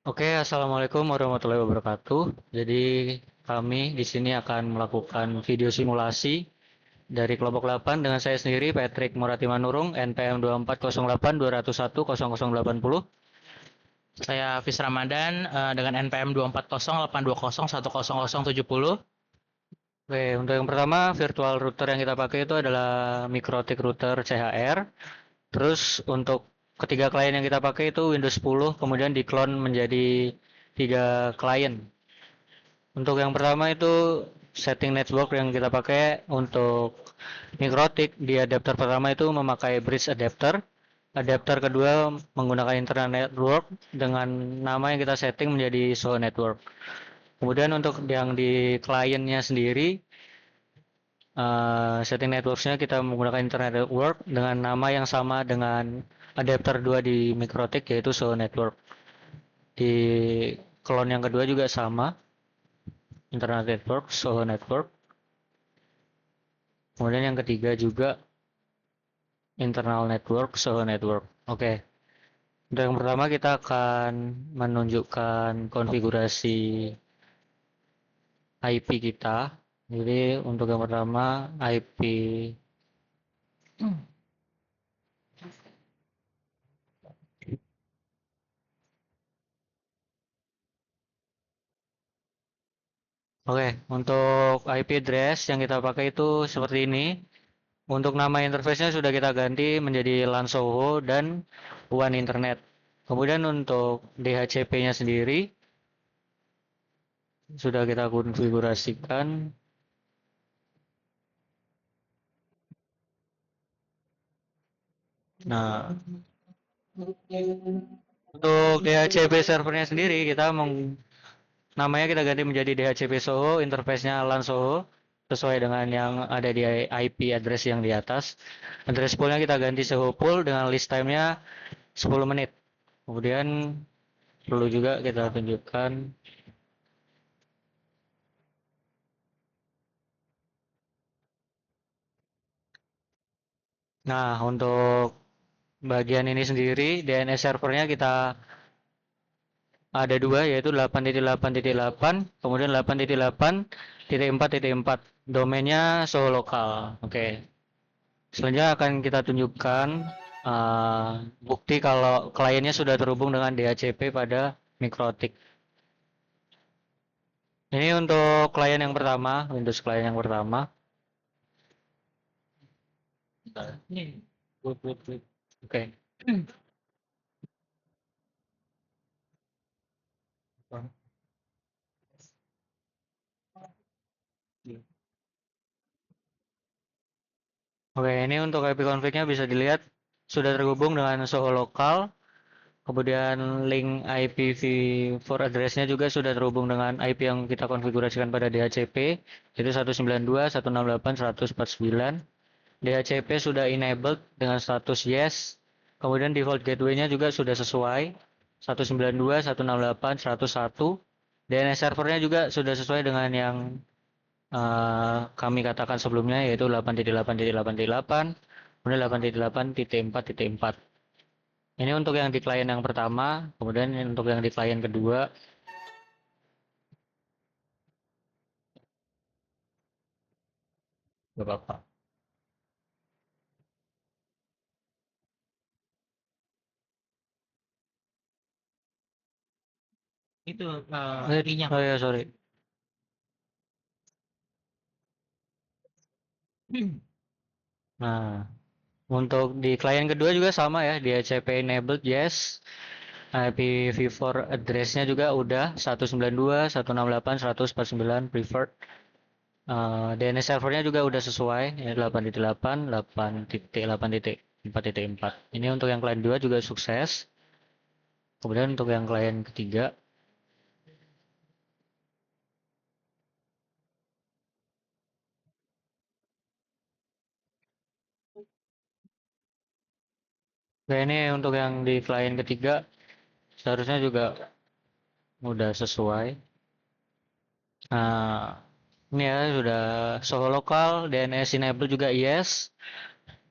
Oke, assalamualaikum warahmatullahi wabarakatuh. Jadi kami di sini akan melakukan video simulasi dari kelompok 8 dengan saya sendiri Patrick Muratimanurung NPM 240820121080. Saya Hafiz Ramadan dengan NPM 24082010070. Oke, untuk yang pertama virtual router yang kita pakai itu adalah Mikrotik router CHR. Terus untuk ketiga klien yang kita pakai itu Windows 10, kemudian diklon menjadi 3 klien. Untuk yang pertama itu setting network yang kita pakai untuk Mikrotik di adapter pertama itu memakai bridge adapter. Adapter kedua menggunakan internet network dengan nama yang kita setting menjadi Soho Network. Kemudian untuk yang di kliennya sendiri, setting networknya kita menggunakan internet network dengan nama yang sama dengan adapter 2 di Mikrotik yaitu Soho Network. Di clone yang kedua juga sama, internet network, Soho Network. Kemudian yang ketiga juga internal network, Soho Network. Oke. Untuk yang pertama kita akan menunjukkan konfigurasi IP kita. Jadi untuk yang pertama IP. Oke, untuk IP address yang kita pakai itu seperti ini. Untuk nama interface-nya sudah kita ganti menjadi LAN Soho dan WAN Internet. Kemudian untuk DHCP-nya sendiri sudah kita konfigurasikan. Nah, untuk DHCP servernya sendiri namanya kita ganti menjadi DHCP Soho, interface-nya LAN Soho sesuai dengan yang ada di IP address yang di atas. Address pool-nya kita ganti Soho pool dengan list time-nya 10 menit. Kemudian perlu juga kita tunjukkan. Nah, untuk bagian ini sendiri DNS servernya kita ada dua yaitu 8.8.8 kemudian 8.8.4.4 domainnya Soho lokal. Oke. Selanjutnya akan kita tunjukkan bukti kalau kliennya sudah terhubung dengan DHCP pada Mikrotik. Ini untuk klien yang pertama, Windows klien yang pertama. Ini. Oke. Oke, ini untuk IP config-nya bisa dilihat sudah terhubung dengan Soho lokal. Kemudian link IPv4 address-nya juga sudah terhubung dengan IP yang kita konfigurasikan pada DHCP, yaitu 192.168.149. DHCP sudah enabled dengan status yes. Kemudian default gateway-nya juga sudah sesuai 192.168.101. DNS servernya juga sudah sesuai dengan yang kami katakan sebelumnya yaitu 8.8.8.8, kemudian 8.8.4.4. Ini untuk yang di klien yang pertama, kemudian untuk yang di klien kedua. Bapak. Itu ininya. Oh ya, sorry. Nah, untuk di klien kedua juga sama ya, di DHCP enabled yes. IPv4 address-nya juga udah 192.168.149 preferred. DNS servernya juga udah sesuai ya 8.8, 8.8.4.4. Ini untuk yang klien 2 juga sukses. Kemudian untuk yang klien ketiga. Oke, ini untuk yang di klien ketiga seharusnya juga udah sesuai. Nah, ini ya sudah Soho lokal, DNS enable juga yes.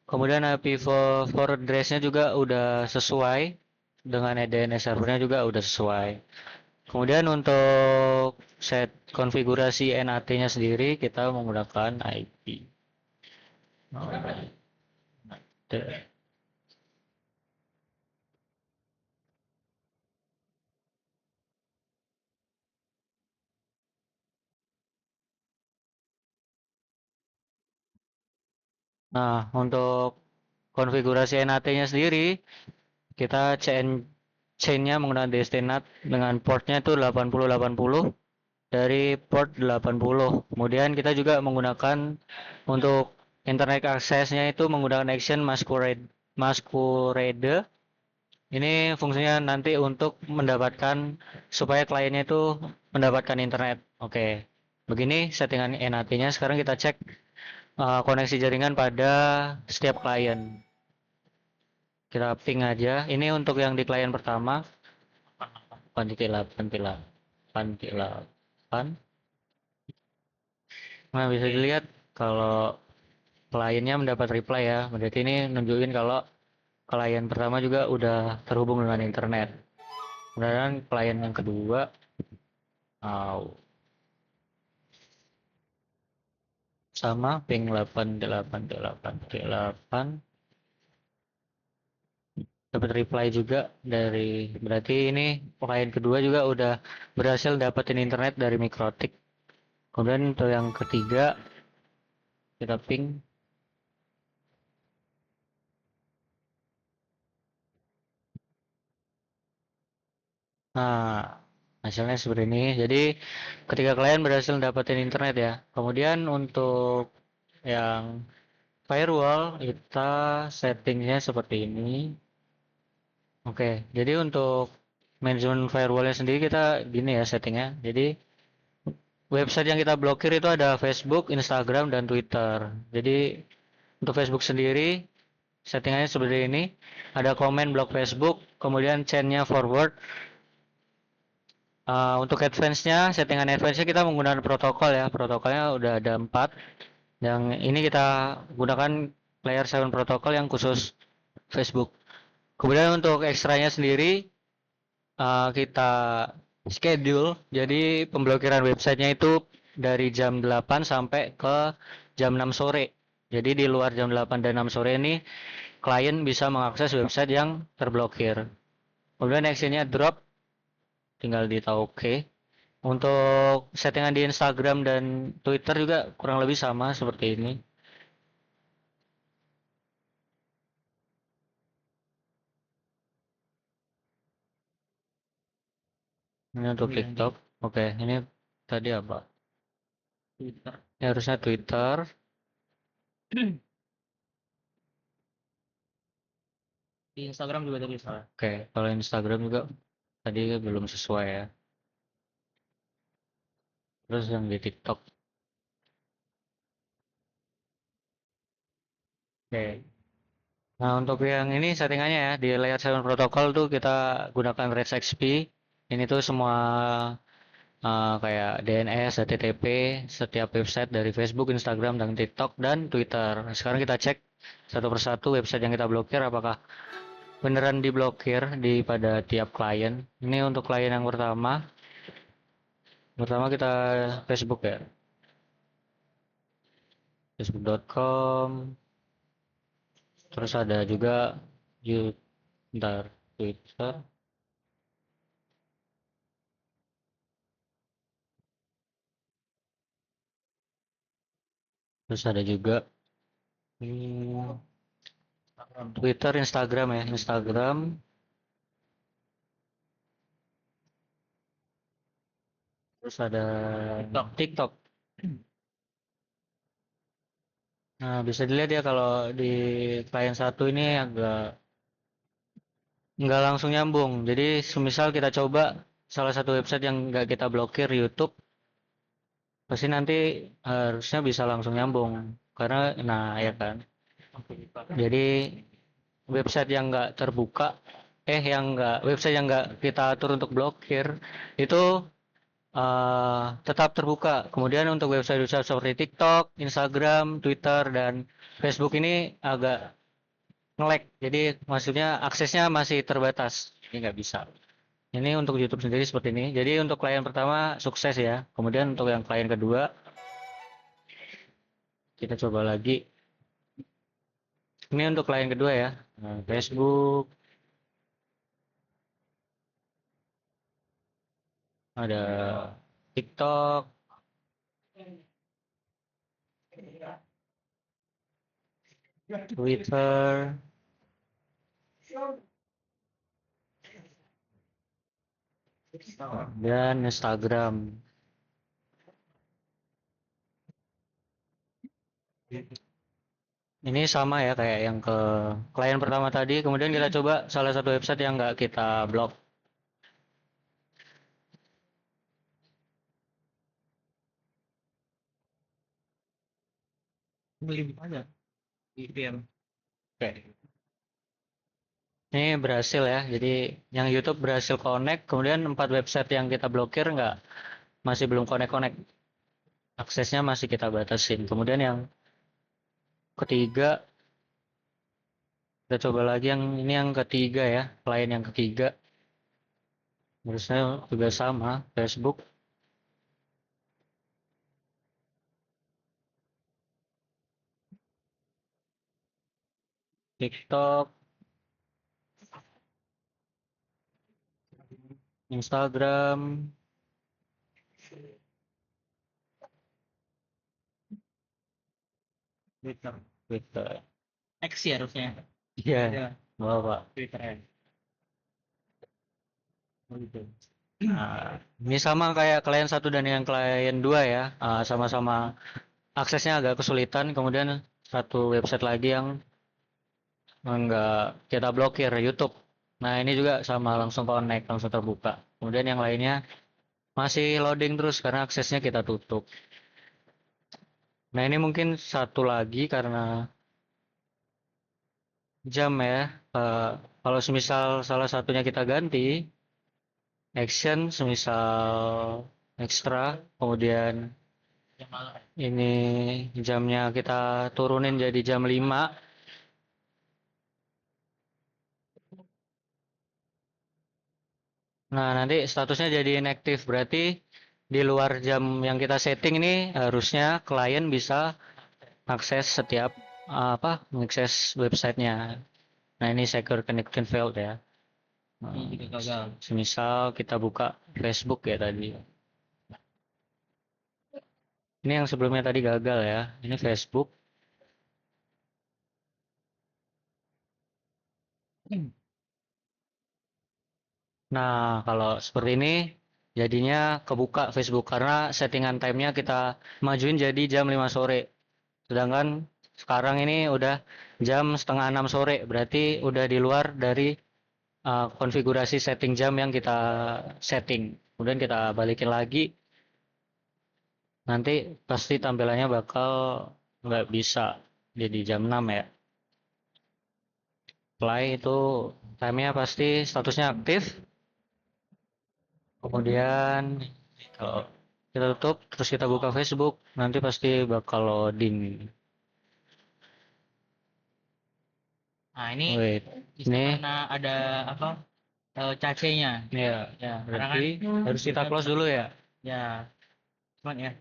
Kemudian IP for address-nya juga udah sesuai dengan DNS servernya juga udah sesuai. Kemudian untuk set konfigurasi NAT-nya sendiri kita menggunakan IP. Nah, untuk konfigurasi NAT-nya sendiri, kita chain-nya menggunakan DSTNAT dengan portnya itu 8080 dari port 80. Kemudian kita juga menggunakan untuk internet aksesnya itu menggunakan action masquerade. Ini fungsinya nanti untuk mendapatkan supaya kliennya itu mendapatkan internet. Oke. Begini settingan NAT-nya. Sekarang kita cek koneksi jaringan pada setiap klien. Kita ping aja. Ini untuk yang di klien pertama. 8.8. Nah, bisa dilihat kalau kliennya mendapat reply ya. Berarti ini nunjukin kalau klien pertama juga udah terhubung dengan internet. Kemudian klien yang kedua, sama ping 8.8.8.8 dapat reply juga dari, berarti ini klien kedua juga udah berhasil dapetin internet dari Mikrotik. Kemudian untuk yang ketiga kita ping. Nah, hasilnya seperti ini. Jadi ketika klien berhasil dapetin internet ya. Kemudian untuk yang firewall kita settingnya seperti ini. Oke, jadi untuk manajemen firewallnya sendiri kita gini ya settingnya. Jadi website yang kita blokir itu ada Facebook, Instagram, dan Twitter. Jadi untuk Facebook sendiri settingannya seperti ini. Ada komen blok Facebook, kemudian chainnya forward. Untuk advance-nya, settingan advance-nya kita menggunakan protokol ya. Protokolnya udah ada 4. Yang ini kita gunakan layer 7 protokol yang khusus Facebook. Kemudian untuk ekstranya sendiri kita schedule. Jadi pemblokiran websitenya itu dari jam 8 sampai ke jam 6 sore. Jadi di luar jam 8 dan 6 sore ini klien bisa mengakses website yang terblokir. Kemudian actionnya drop, tinggal ditahu oke. Untuk settingan di Instagram dan Twitter juga kurang lebih sama seperti ini. Ini untuk TikTok. Oke, ini tadi apa? Twitter. Ini harusnya Twitter. Di Instagram juga tadi salah. Oke, kalau Instagram juga tadi belum sesuai ya. Terus yang di TikTok. Oke. Nah, untuk yang ini settingannya ya, di layer 7 protokol tuh kita gunakan REST-XP. Ini tuh semua kayak DNS, HTTP, setiap website dari Facebook, Instagram, dan TikTok, dan Twitter. Nah, sekarang kita cek satu persatu website yang kita blokir apakah beneran diblokir pada tiap klien. Ini untuk klien yang pertama. Pertama kita Facebook ya. Facebook.com. Terus ada juga Twitter. Terus ada juga Twitter, Instagram ya, Instagram. Terus ada TikTok. Nah, bisa dilihat ya kalau di klien satu ini agak nggak langsung nyambung. Jadi, semisal kita coba salah satu website yang nggak kita blokir, YouTube, pasti nanti harusnya bisa langsung nyambung. Karena, nah ya kan. Jadi, website yang nggak terbuka, website yang nggak kita atur untuk blokir, itu tetap terbuka. Kemudian untuk website-website seperti TikTok, Instagram, Twitter, dan Facebook ini agak nge-lag. Jadi maksudnya aksesnya masih terbatas. Ini nggak bisa. Ini untuk YouTube sendiri seperti ini. Jadi untuk klien pertama sukses ya. Kemudian untuk yang klien kedua kita coba lagi. Ini untuk klien kedua ya. Nah, Facebook, ada TikTok, Twitter, dan Instagram. Ini sama ya kayak yang ke klien pertama tadi. Kemudian kita coba salah satu website yang nggak kita blok. Beli aja VPN. Oke. Ini berhasil ya. Jadi yang YouTube berhasil connect. Kemudian 4 website yang kita blokir nggak masih belum connect-connect. Aksesnya masih kita batasin. Kemudian yang ketiga, kita coba lagi yang ini yang ketiga ya. Klien yang ketiga. Harusnya juga sama. Facebook, TikTok, Instagram, Twitter. Twitter. X sih harusnya. Iya, Ya, Bapak. Twitter ya. Oh, gitu. Nah, ini sama kayak klien satu dan yang klien dua ya. Sama-sama aksesnya agak kesulitan. Kemudian satu website lagi yang enggak kita blokir, YouTube. Nah, ini juga sama langsung connect, langsung terbuka. Kemudian yang lainnya masih loading terus karena aksesnya kita tutup. Nah, ini mungkin satu lagi karena jam ya. Kalau semisal salah satunya kita ganti, action semisal ekstra, kemudian Yang malah. ini jamnya kita turunin jadi jam 5. Nah, nanti statusnya jadi inactive. Berarti di luar jam yang kita setting ini harusnya klien bisa akses setiap mengakses websitenya. Nah, ini secure connection failed ya. Nah, Ini juga gagal. semisal kita buka Facebook ya tadi. Ini yang sebelumnya tadi gagal ya. Ini Facebook. Nah, kalau seperti ini jadinya kebuka Facebook karena settingan time-nya kita majuin jadi jam 5 sore. Sedangkan sekarang ini udah jam setengah 6 sore, berarti udah di luar dari konfigurasi setting jam yang kita setting. Kemudian kita balikin lagi, nanti pasti tampilannya bakal nggak bisa jadi jam 6 ya. Play itu time-nya pasti statusnya aktif. Kemudian kalau kita tutup, terus kita buka Facebook, nanti pasti bakal loading. Nah, ini Wait, bisa ini karena ada apa? Cache-nya. ya, Ya, karena berarti kan harus kita close dulu ya. ya, cuman ya.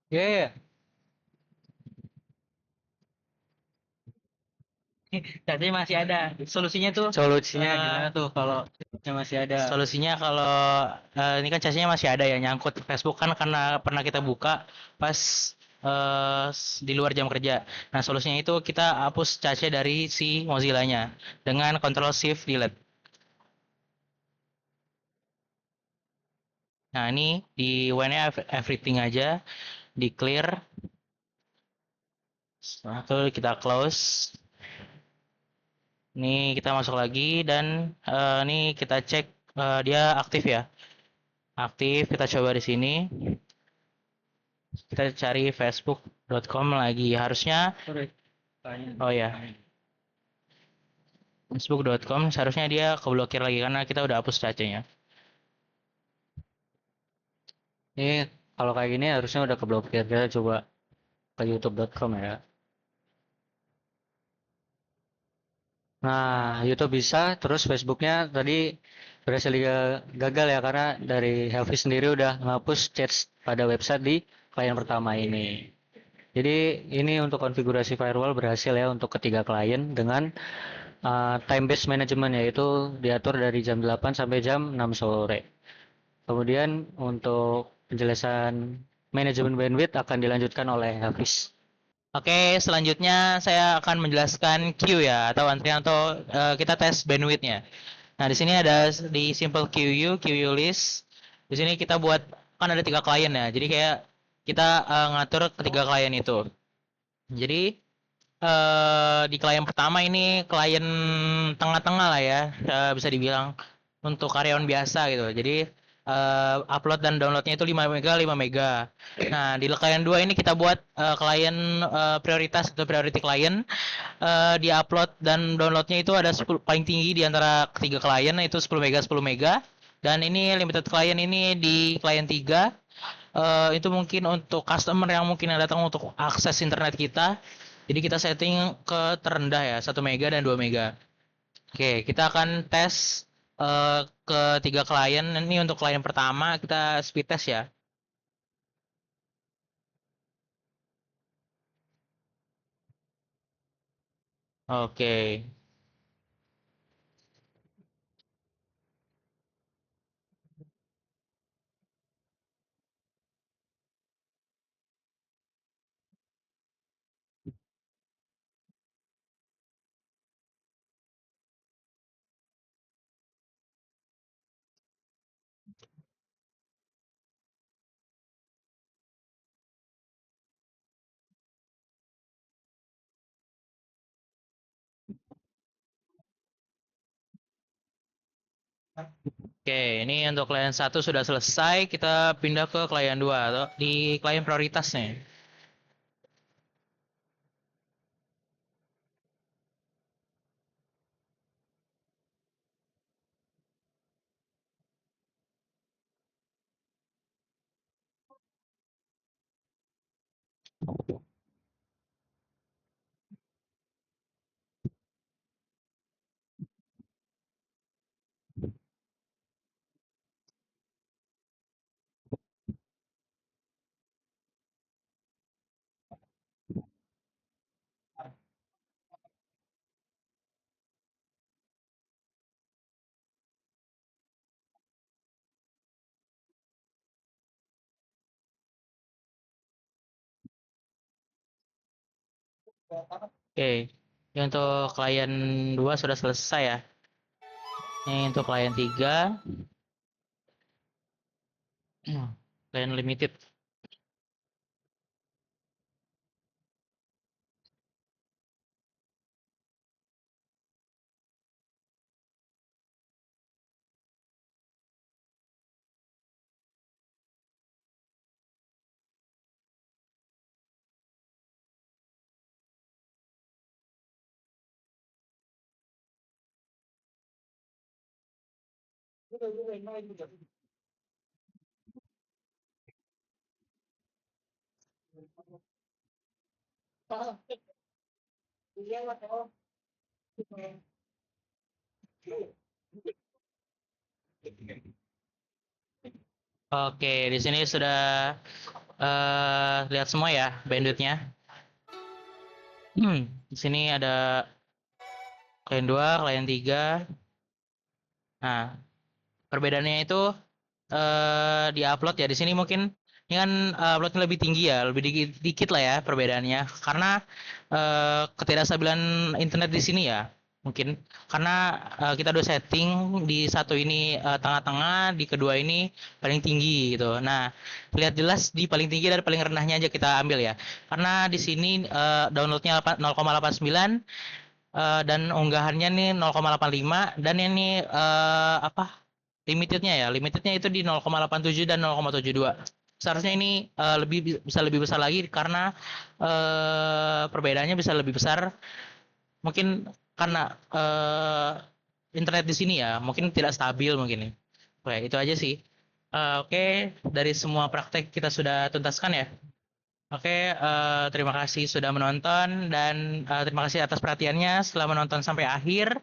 Ya, ya. Cache masih ada. Solusinya tuh Solusinya eh, gimana tuh kalau masih ada? solusinya kalau ini kan cache-nya masih ada ya nyangkut Facebook kan karena pernah kita buka pas di luar jam kerja. Nah, solusinya itu kita hapus cache dari si Mozilla-nya dengan Ctrl Shift Delete. Nah, ini di WNA everything aja, di clear. Setelah itu kita close. Ini kita masuk lagi dan ini kita cek dia aktif ya. Aktif, kita coba di sini. Kita cari facebook.com lagi. Harusnya oh ya, facebook.com seharusnya dia keblokir lagi karena kita udah hapus cacenya. Ini kalau kayak gini harusnya udah keblokir. Kita coba ke youtube.com ya. Nah, YouTube bisa, terus Facebooknya tadi berhasil gagal ya karena dari Helvi sendiri udah menghapus chat pada website di klien pertama ini. Jadi ini untuk konfigurasi firewall berhasil ya untuk ketiga klien dengan time based management, yaitu diatur dari jam 8 sampai jam 6 sore. Kemudian untuk penjelasan manajemen bandwidth akan dilanjutkan oleh Hafiz. Oke, selanjutnya saya akan menjelaskan queue ya atau antrian atau kita tes bandwidthnya. Nah, di sini ada di simple queue list. Di sini kita buat kan ada 3 klien ya. Jadi kayak kita ngatur ketiga klien itu. Jadi di klien pertama ini klien tengah-tengah lah ya, bisa dibilang untuk karyawan biasa gitu. Jadi upload dan downloadnya itu 5 mega 5 mega. Nah, di klien 2 ini kita buat klien prioritas atau priority klien. Di upload dan downloadnya itu ada 10, paling tinggi di antara ketiga klien itu 10 mega 10 mega. Dan ini limited klien ini di klien 3. Itu mungkin untuk customer yang mungkin yang datang untuk akses internet kita. Jadi kita setting ke terendah ya, 1 mega dan 2 mega. Oke, kita akan tes ke 3 klien. Ini untuk klien pertama kita speed test ya. Oke. Oke, ini untuk klien satu sudah selesai. Kita pindah ke klien 2 atau di klien prioritasnya. Oke, ini untuk klien 2 sudah selesai ya. Ini untuk klien 3, klien limited. Oke, di sini sudah lihat semua ya bandwidthnya. Di sini ada klien 2, klien 3. Nah, perbedaannya itu di upload ya. Di sini mungkin ini kan uploadnya lebih tinggi ya, lebih dikit, dikit lah ya perbedaannya. Karena ketidakstabilan internet di sini ya. Mungkin karena kita udah setting di satu ini tengah-tengah, di kedua ini paling tinggi gitu. Nah, lihat jelas di paling tinggi dan paling rendahnya aja kita ambil ya. Karena di sini downloadnya 0,89 dan unggahannya nih 0,85 dan ini apa limitednya ya, limitednya itu di 0,87 dan 0,72. Seharusnya ini bisa lebih besar lagi karena perbedaannya bisa lebih besar. Mungkin karena internet di sini ya, mungkin tidak stabil mungkin. Oke, itu aja sih. Oke, dari semua praktek kita sudah tuntaskan ya. Oke, terima kasih sudah menonton dan terima kasih atas perhatiannya setelah menonton sampai akhir.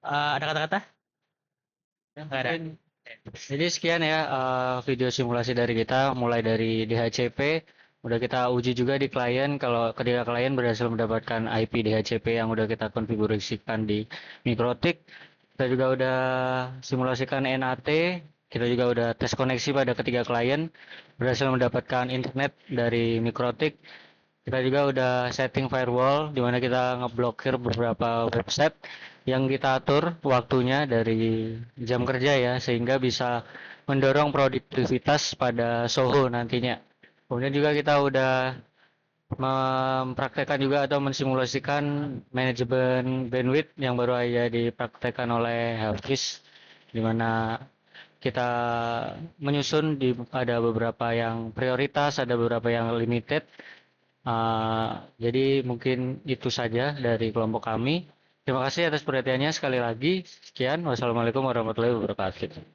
Ada kata-kata? Ya, Nggak ada. mungkin jadi sekian ya video simulasi dari kita mulai dari DHCP udah kita uji juga di klien kalau ketika klien berhasil mendapatkan IP DHCP yang udah kita konfigurasikan di Mikrotik. Kita juga udah simulasikan NAT, kita juga udah tes koneksi pada ketiga klien, berhasil mendapatkan internet dari Mikrotik. Kita juga udah setting firewall di mana kita ngeblokir beberapa website yang kita atur waktunya dari jam kerja ya sehingga bisa mendorong produktivitas pada Soho nantinya. Kemudian juga kita udah mempraktekkan juga atau mensimulasikan manajemen bandwidth yang baru aja dipraktekkan oleh Hafiz di mana kita menyusun ada beberapa yang prioritas, ada beberapa yang limited. Jadi mungkin itu saja dari kelompok kami. Terima kasih atas perhatiannya sekali lagi. Sekian, wassalamualaikum warahmatullahi wabarakatuh.